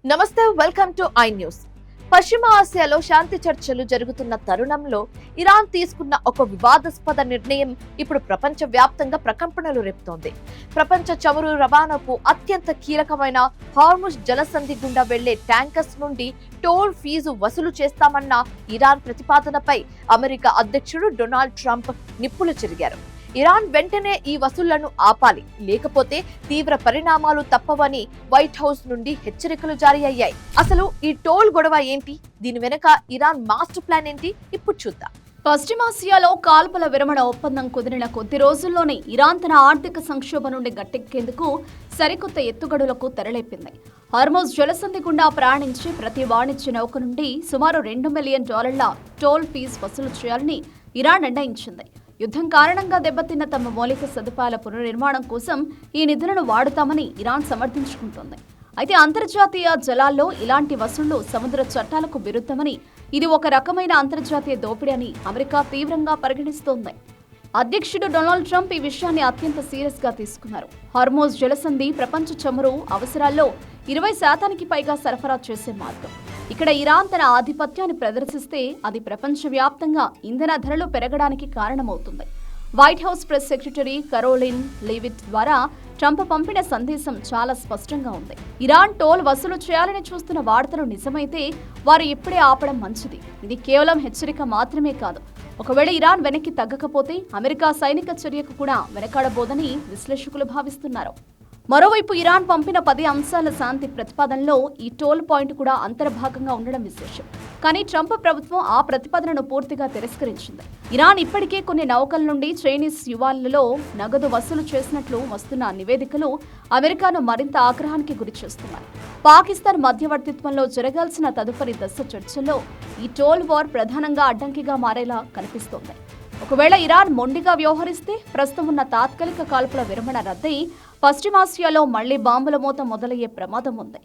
నమస్తే, welcome to I news. పశ్చిమ ఆసియాలో శాంతి చర్చలు జరుగుతున్న తరుణంలో ఇరాన్ తీసుకున్న ఒక వివాదాస్పద నిర్ణయం ఇప్పుడు ప్రపంచ వ్యాప్తంగా ప్రకంపనలు రేపుతోంది. ప్రపంచ చమురు రవాణాకు అత్యంత కీలకమైన హార్ముజ్ జలసంధి గుండా వెళ్లే ట్యాంకర్స్ నుండి టోల్ ఫీజు వసూలు చేస్తామన్న ఇరాన్ ప్రతిపాదనపై అమెరికా అధ్యక్షుడు డొనాల్డ్ ట్రంప్ నిప్పులు చెరిగారు. ఇరాన్ వెంటనే ఈ వసూళ్లను ఆపాలి, లేకపోతే తీవ్ర పరిణామాలు తప్పవని వైట్ హౌస్ నుండి హెచ్చరికలు జారీ అయ్యాయి. అసలు ఈ టోల్ గొడవ ఏంటి, దీని వెనక ఇరాన్ మాస్టర్ ప్లాన్ ఏంటి, ఇప్పుడు చూద్దాం. పశ్చిమాసియాలో కాల్పుల విరమణ ఒప్పందం కుదిరిన కొద్ది రోజుల్లోనే ఇరాన్ తన ఆర్థిక సంక్షోభం నుండి గట్టెక్కేందుకు సరికొత్త ఎత్తుగడులకు తెరలేపింది. హార్ముజ్ జలసంధి గుండా ప్రయాణించే ప్రతి వాణిజ్య నౌక నుండి సుమారు $2 మిలియన్ టోల్ ఫీజు వసూలు చేయాలని ఇరాన్ నిర్ణయించింది. యుద్ధం కారణంగా దెబ్బతిన్న తమ మౌలిక సదుపాయాల పునర్నిర్మాణం కోసం ఈ నిధులను వాడుతామని ఇరాన్ సమర్థించుకుంటోంది. అయితే అంతర్జాతీయ జలాల్లో ఇలాంటి వసూళ్లు సముద్ర చట్టాలకు విరుద్ధమని, ఇది ఒక రకమైన అంతర్జాతీయ దోపిడీ అని అమెరికా తీవ్రంగా పరిగణిస్తోంది. అధ్యక్షుడు డొనాల్డ్ ట్రంప్ ఈ విషయాన్ని అత్యంత సీరియస్ గా తీసుకున్నారు. హార్ముజ్ జలసంధి ప్రపంచ చమురు అవసరాల్లో 20% పైగా సరఫరా చేసే మార్గం. ఇక్కడ ఇరాన్ తన ఆధిపత్యాన్ని ప్రదర్శిస్తే అది ప్రపంచవ్యాప్తంగా ఇంధన ధరలు పెరగడానికి కారణమవుతుంది. White house press secretary Karoline Leavitt ద్వారా ట్రంప్ పంపిన సందేశం చాలా స్పష్టంగా ఉంది. ఇరాన్ టోల్ వసూలు చేయాలని చూస్తున్న వార్తలు నిజమైతే వారు ఇప్పుడే ఆపడం మంచిది. ఇది కేవలం హెచ్చరిక మాత్రమే కాదు. ఒకవేళ ఇరాన్ వెనక్కి తగ్గకపోతే అమెరికా సైనిక చర్యకు కూడా వెనకాడబోదని విశ్లేషకులు భావిస్తున్నారు. మరోవైపు ఇరాన్ పంపిన 10 అంశాల శాంతి ప్రతిపాదనలో ఈ టోల్ పాయింట్ కూడా అంతర్భాగంగా ఉండడం విశేషం. కానీ ట్రంప్ ప్రభుత్వం ఆ ప్రతిపాదనను పూర్తిగా తిరస్కరించింది. ఇరాన్ ఇప్పటికే కొన్ని నౌకల నుండి చైనీస్ యువాన్లలో నగదు వసూలు చేసినట్లు వస్తున్న నివేదికలు అమెరికాను మరింత ఆగ్రహానికి గురిచేస్తున్నాయి. పాకిస్తాన్ మధ్యవర్తిత్వంలో జరగాల్సిన తదుపరి దశ చర్చల్లో ఈ టోల్ వార్ ప్రధానంగా అడ్డంకిగా మారేలా కనిపిస్తోంది. ఒకవేళ ఇరాన్ మొండిగా వ్యవహరిస్తే ప్రస్తుతం ఉన్న తాత్కాలిక కాల్పుల విరమణ రద్దయి పశ్చిమాసియాలో మళ్లీ బాంబుల మోత మొదలయ్యే ప్రమాదం ఉంది.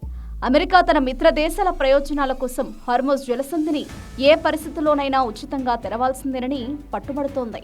అమెరికా తన మిత్ర దేశాల ప్రయోజనాల కోసం హార్ముజ్ జలసంధిని ఏ పరిస్థితుల్లోనైనా ఉచితంగా తెరవాల్సిందేనని పట్టుబడుతోంది.